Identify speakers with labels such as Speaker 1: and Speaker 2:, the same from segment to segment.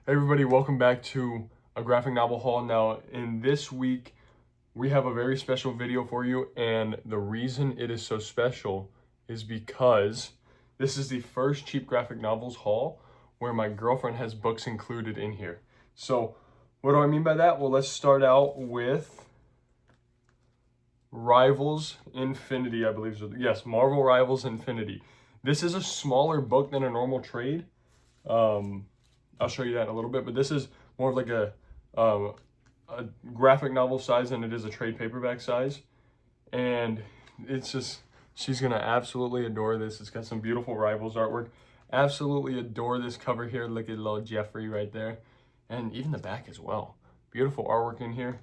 Speaker 1: Hey everybody, welcome back to a graphic novel haul. Now, in this week, we have a very special video for you, and the reason it is so special is because this is the first Cheap Graphic Novels haul where my girlfriend has books included in here. So, what do I mean by that? Well, let's start out with Rivals Infinity, I believe. Yes, Marvel Rivals Infinity. This is a smaller book than a normal trade. I'll show you that in a little bit, but this is more of like a graphic novel size than it is a trade paperback size. And it's just, she's gonna absolutely adore this. It's got some beautiful Rivals artwork. Absolutely adore this cover here. Look at little Jeffrey right there. And even the back as well. Beautiful artwork in here.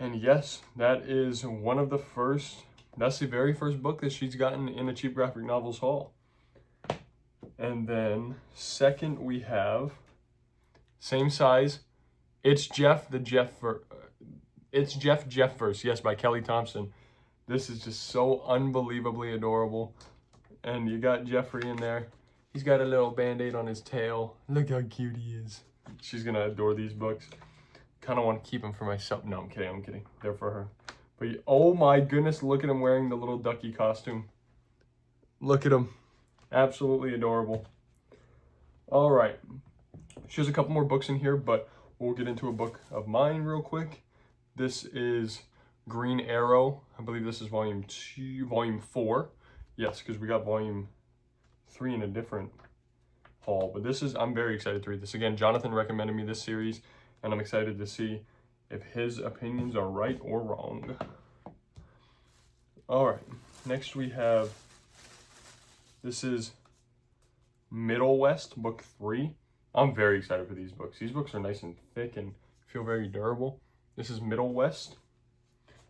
Speaker 1: And yes, that is one of the first, that's the very first book that she's gotten in a Cheap Graphic Novels haul. And then second we have, same size, It's Jeff verse, yes, by Kelly Thompson. This is just so unbelievably adorable. And you got Jeffrey in there. He's got a little band-aid on his tail. Look how cute he is. She's gonna adore these books. Kind of want to keep them for myself. No, I'm kidding. They're for her. But oh my goodness, look at him wearing the little ducky costume. Look at him. Absolutely adorable. All right. She has a couple more books in here, but we'll get into a book of mine real quick. This is Green Arrow. I believe this is volume 4. Yes, because we got volume 3 in a different haul. But this is, I'm very excited to read this. Again, Jonathan recommended me this series, and I'm excited to see if his opinions are right or wrong. All right. Next we have, this is Middle West, book 3. I'm very excited for these books. These books are nice and thick and feel very durable. This is Middle West,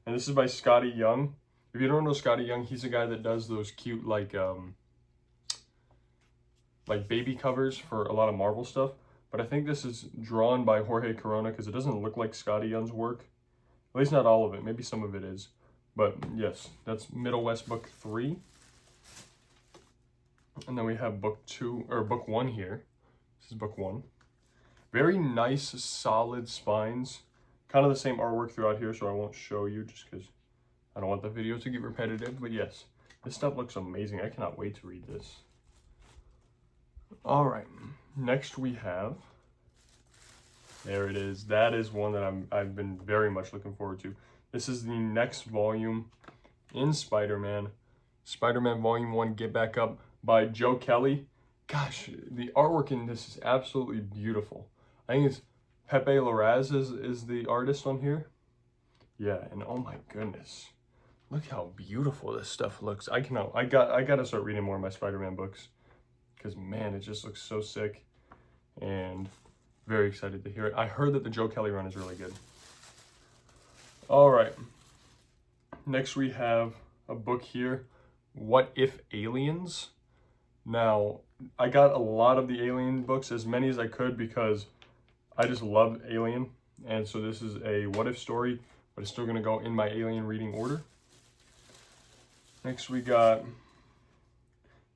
Speaker 1: and this is by Scotty Young. If you don't know Scotty Young, he's a guy that does those cute like baby covers for a lot of Marvel stuff. But I think this is drawn by Jorge Corona because it doesn't look like Scotty Young's work. At least not all of it. Maybe some of it is. But yes, that's Middle West book 3. And then we have book 1 here. This is book 1. Very nice, solid spines. Kind of the same artwork throughout here, so I won't show you just because I don't want the video to get repetitive. But yes, this stuff looks amazing. I cannot wait to read this. All right, next we have, there it is. That is one that I've been very much looking forward to. This is the next volume in Spider-Man. Spider-Man Volume 1, Get Back Up, by Joe Kelly. Gosh, the artwork in this is absolutely beautiful. I think it's Pepe Larraz is the artist on here. Yeah, and oh my goodness. Look how beautiful this stuff looks. I gotta start reading more of my Spider-Man books. Because man, it just looks so sick. And very excited to hear it. I heard that the Joe Kelly run is really good. All right. Next we have a book here, What If Aliens? Now, I got a lot of the Alien books, as many as I could, because I just love Alien. And so this is a what if story, but it's still going to go in my Alien reading order. Next we got,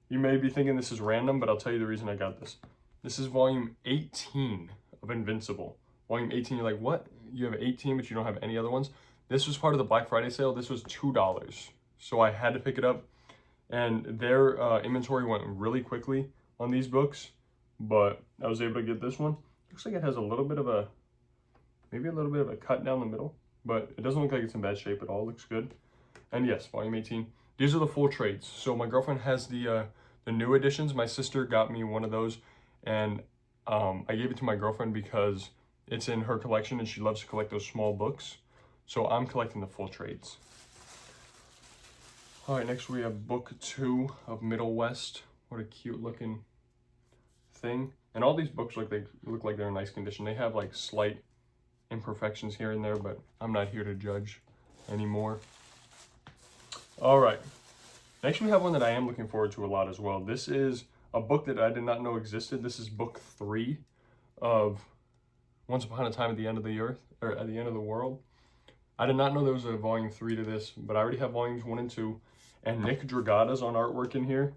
Speaker 1: you may be thinking this is random, but I'll tell you the reason I got this. This is volume 18 of Invincible. Volume 18, you're like, what? You have 18, but you don't have any other ones? This was part of the Black Friday sale. This was $2. So I had to pick it up. And their inventory went really quickly on these books, but I was able to get this one. Looks like it has a little bit of a, maybe a little bit of a cut down the middle, but it doesn't look like it's in bad shape at all. It looks good. And yes, volume 18. These are the full trades. So my girlfriend has the new editions. My sister got me one of those, and I gave it to my girlfriend because it's in her collection and she loves to collect those small books. So I'm collecting the full trades. All right, next we have book 2 of Middle West. What a cute looking thing. And all these books look like they're in nice condition. They have like slight imperfections here and there, but I'm not here to judge anymore. All right, next we have one that I am looking forward to a lot as well. This is a book that I did not know existed. This is book 3 of Once Upon a Time at the End of the Earth, or at the End of the World. I did not know there was a volume 3 to this, but I already have volumes 1 and 2. And Nick Dragata's on artwork in here.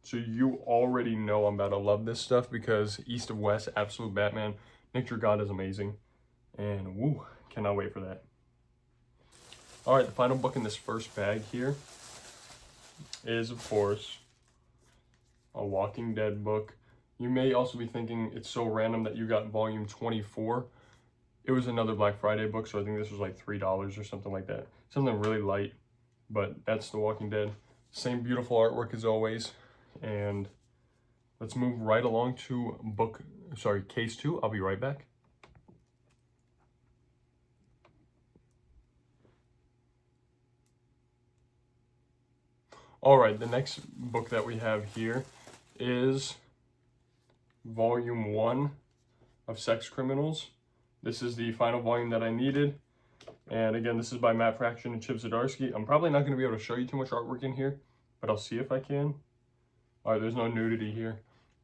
Speaker 1: So you already know I'm about to love this stuff because East of West, Absolute Batman, Nick Dragota is amazing. And woo, cannot wait for that. All right, the final book in this first bag here is, of course, a Walking Dead book. You may also be thinking it's so random that you got volume 24. It was another Black Friday book, so I think this was like $3 or something like that. Something really light, but that's The Walking Dead. Same beautiful artwork as always. And let's move right along to case 2. I'll be right back. All right, the next book that we have here is volume 1 of Sex Criminals. This is the final volume that I needed. And again, this is by Matt Fraction and Chip Zdarsky. I'm probably not going to be able to show you too much artwork in here, but I'll see if I can. All right, there's no nudity here.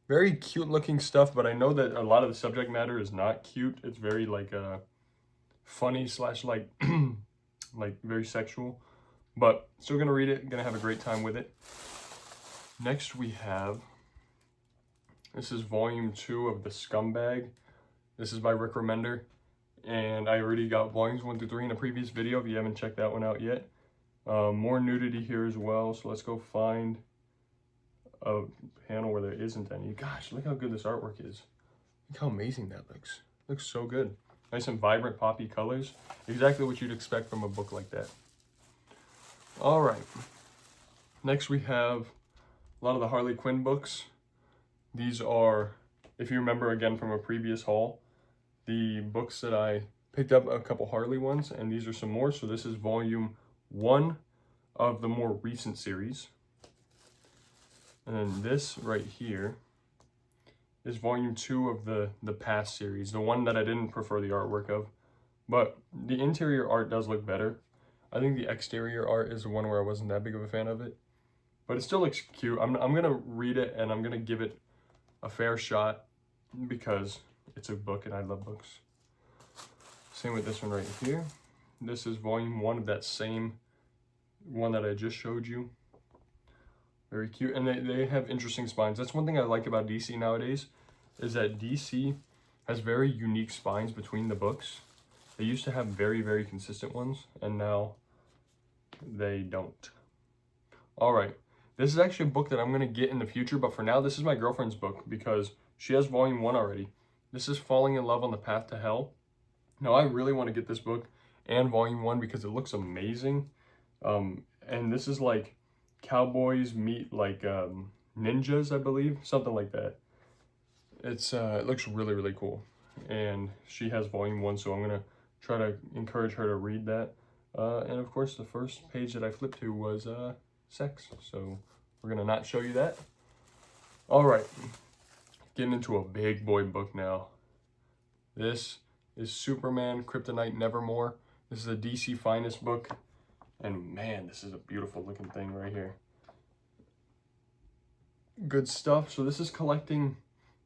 Speaker 1: Very cute looking stuff, but I know that a lot of the subject matter is not cute. It's very like funny slash like like very sexual. But still gonna read it, gonna have a great time with it. Next we have, this is volume 2 of The Scumbag. This is by Rick Remender. And I already got volumes 1 through 3 in a previous video if you haven't checked that one out yet. More nudity here as well, so let's go find a panel where there isn't any. Gosh, look how good this artwork is. Look how amazing that looks. Looks so good. Nice and vibrant poppy colors. Exactly what you'd expect from a book like that. All right. Next we have a lot of the Harley Quinn books. These are, if you remember again from a previous haul, the books that I picked up, a couple Harley ones, and these are some more. So this is volume 1 of the more recent series. And then this right here is volume 2 of the past series, the one that I didn't prefer the artwork of. But the interior art does look better. I think the exterior art is the one where I wasn't that big of a fan of it. But it still looks cute. I'm going to read it and I'm going to give it a fair shot because it's a book and I love books. Same with this one right here. This is volume 1 of that same one that I just showed you. Very cute. And they have interesting spines. That's one thing I like about DC nowadays, is that DC has very unique spines between the books. They used to have very, very consistent ones, and now they don't. All right. This is actually a book that I'm going to get in the future, but for now, this is my girlfriend's book because she has volume 1 already. This is Falling in Love on the Path to Hell. Now, I really want to get this book and volume 1 because it looks amazing. And this is like cowboys meet like ninjas, I believe. Something like that. It looks really, really cool. And she has volume 1, so I'm going to try to encourage her to read that. And of course, the first page that I flipped to was sex. So we're going to not show you that. All right. Getting into a big boy book now. This is Superman, Kryptonite, Nevermore. This is a DC Finest book. And man, this is a beautiful looking thing right here. Good stuff. So this is collecting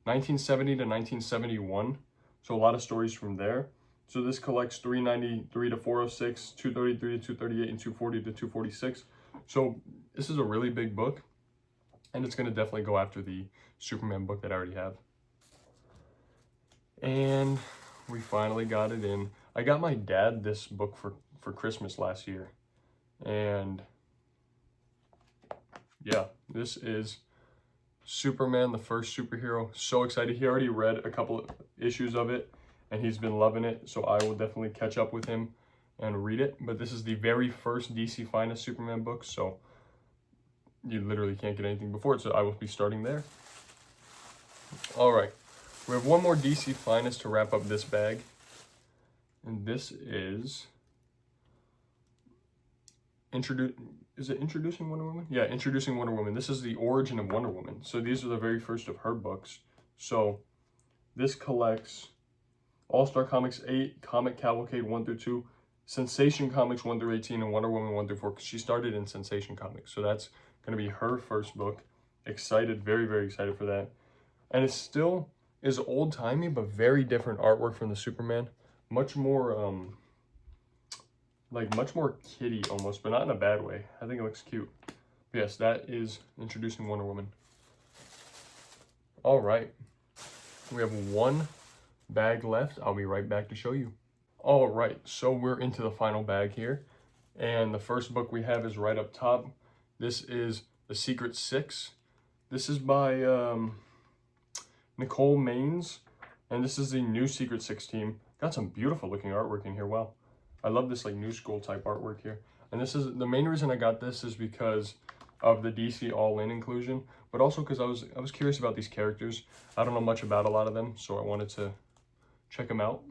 Speaker 1: 1970 to 1971. So a lot of stories from there. So this collects 393 to 406, 233 to 238, and 240 to 246. So this is a really big book. And it's going to definitely go after the Superman book that I already have. And we finally got it in. I got my dad this book for Christmas last year. And yeah, this is Superman, the first superhero. So excited. He already read a couple of issues of it and he's been loving it. So I will definitely catch up with him and read it. But this is the very first DC Finest Superman book. So you literally can't get anything before it. So I will be starting there. All right. We have one more DC Finest to wrap up this bag. And this is Introducing Wonder Woman? Yeah, Introducing Wonder Woman. This is the origin of Wonder Woman. So these are the very first of her books. So this collects All-Star Comics 8, Comic Cavalcade 1 through 2, Sensation Comics 1 through 18, and Wonder Woman 1 through 4, because she started in Sensation Comics. So that's going to be her first book. Excited, very, very excited for that. And it still is old-timey, but very different artwork from the Superman. Much more, much more kiddie almost, but not in a bad way. I think it looks cute. But yes, that is Introducing Wonder Woman. All right, we have one bag left. I'll be right back to show you. All right, so we're into the final bag here. And the first book we have is right up top. This is The Secret Six. This is by Nicole Maines. And this is the new Secret Six team. Got some beautiful looking artwork in here. Wow. I love this like new school type artwork here. And this is the main reason I got this is because of the DC All-In inclusion, but also because I was curious about these characters. I don't know much about a lot of them, so I wanted to check them out.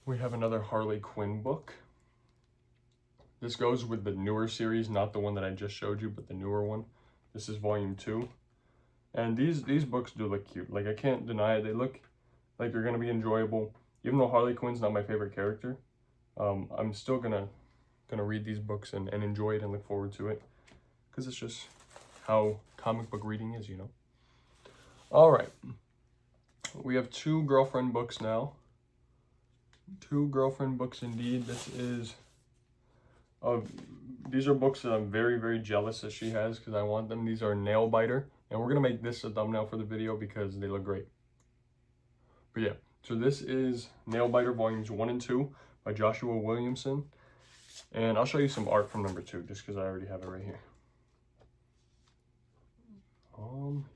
Speaker 1: We have another Harley Quinn book. This goes with the newer series, not the one that I just showed you, but the newer one. This is volume 2. And these books do look cute. Like, I can't deny it. They look like they're going to be enjoyable. Even though Harley Quinn's not my favorite character, I'm still gonna read these books and enjoy it and look forward to it. Because it's just how comic book reading is, you know. All right. We have 2 girlfriend books now. 2 girlfriend books indeed. These are books that I'm very, very jealous that she has because I want them. These are Nail Biter. And we're going to make this a thumbnail for the video because they look great. But yeah, so this is Nail Biter Volumes 1 and 2 by Joshua Williamson. And I'll show you some art from number 2 just because I already have it right here.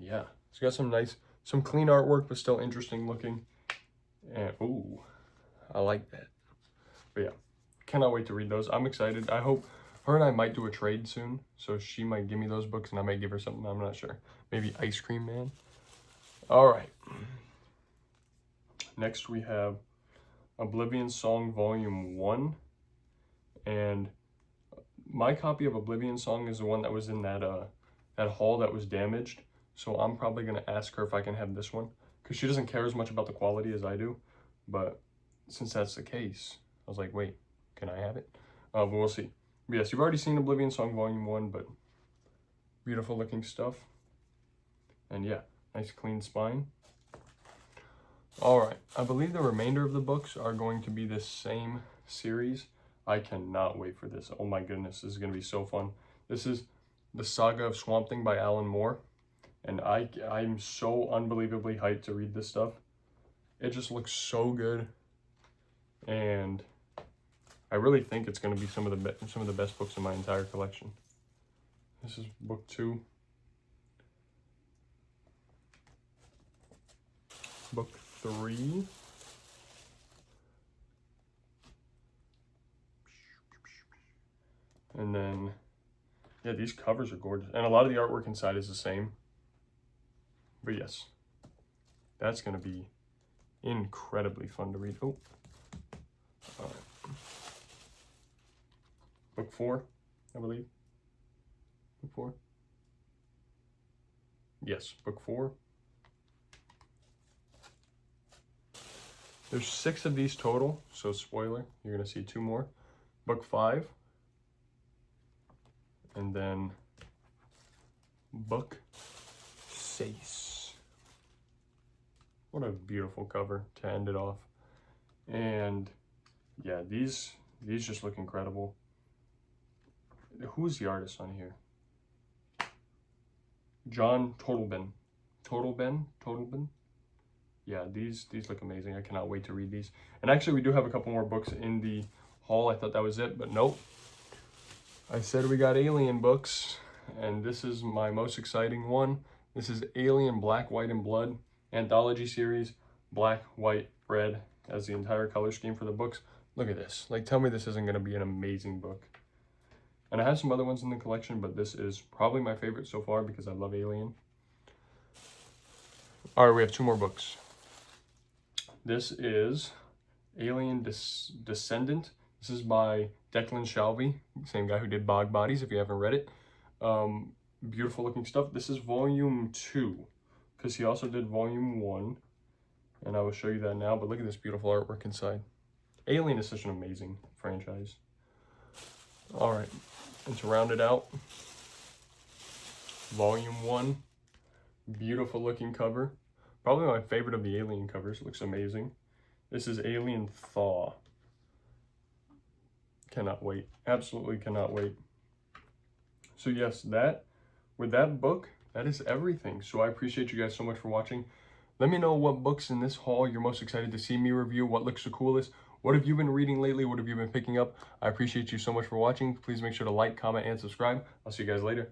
Speaker 1: Yeah, it's got some clean artwork, but still interesting looking. And, ooh, I like that. But yeah, cannot wait to read those. I'm excited. I hope her and I might do a trade soon. So she might give me those books and I might give her something. I'm not sure. Maybe Ice Cream Man. All right. Next we have Oblivion Song Volume 1. And my copy of Oblivion Song is the one that was in that haul that was damaged. So I'm probably going to ask her if I can have this one. Because she doesn't care as much about the quality as I do. But since that's the case, I was like, wait, can I have it? But we'll see. But yes, you've already seen Oblivion Song Volume 1, but beautiful looking stuff. And yeah, nice clean spine. All right, I believe the remainder of the books are going to be this same series. I cannot wait for this. Oh my goodness, this is going to be so fun. This is The Saga of Swamp Thing by Alan Moore. And I'm so unbelievably hyped to read this stuff. It just looks so good. And I really think it's going to be some of the best books in my entire collection. This is book 2. Book 3. And then, yeah, these covers are gorgeous. And a lot of the artwork inside is the same. But yes, that's going to be incredibly fun to read. Oh, all right. Book 4, I believe. Book 4. Yes, book 4. There's 6 of these total, so spoiler, you're going to see 2 more. Book 5. And then book 6. What a beautiful cover to end it off. And yeah, these just look incredible. Who's the artist on here? John Totalben. Totalben? Yeah, these look amazing. I cannot wait to read these. And actually, we do have a couple more books in the haul. I thought that was it, but nope. I said we got Alien books, and this is my most exciting one. This is Alien Black, White, and Blood anthology series. Black, white, red as the entire color scheme for the books. Look at this. Like, tell me this isn't going to be an amazing book. And I have some other ones in the collection, but this is probably my favorite so far because I love Alien. All right, we have 2 more books. This is Alien Descendant. This is by Declan Shalvey, same guy who did Bog Bodies, if you haven't read it. Beautiful looking stuff. This is volume 2, because he also did volume 1, and I will show you that now, but look at this beautiful artwork inside. Alien is such an amazing franchise. All right, and to round it out, volume 1, beautiful looking cover. Probably my favorite of the Alien covers. Looks amazing. This is Alien Thaw. Cannot wait. Absolutely cannot wait. So yes, with that book, that is everything. So I appreciate you guys so much for watching. Let me know what books in this haul you're most excited to see me review, what looks the coolest. What have you been reading lately? What have you been picking up? I appreciate you so much for watching. Please make sure to like, comment, and subscribe. I'll see you guys later.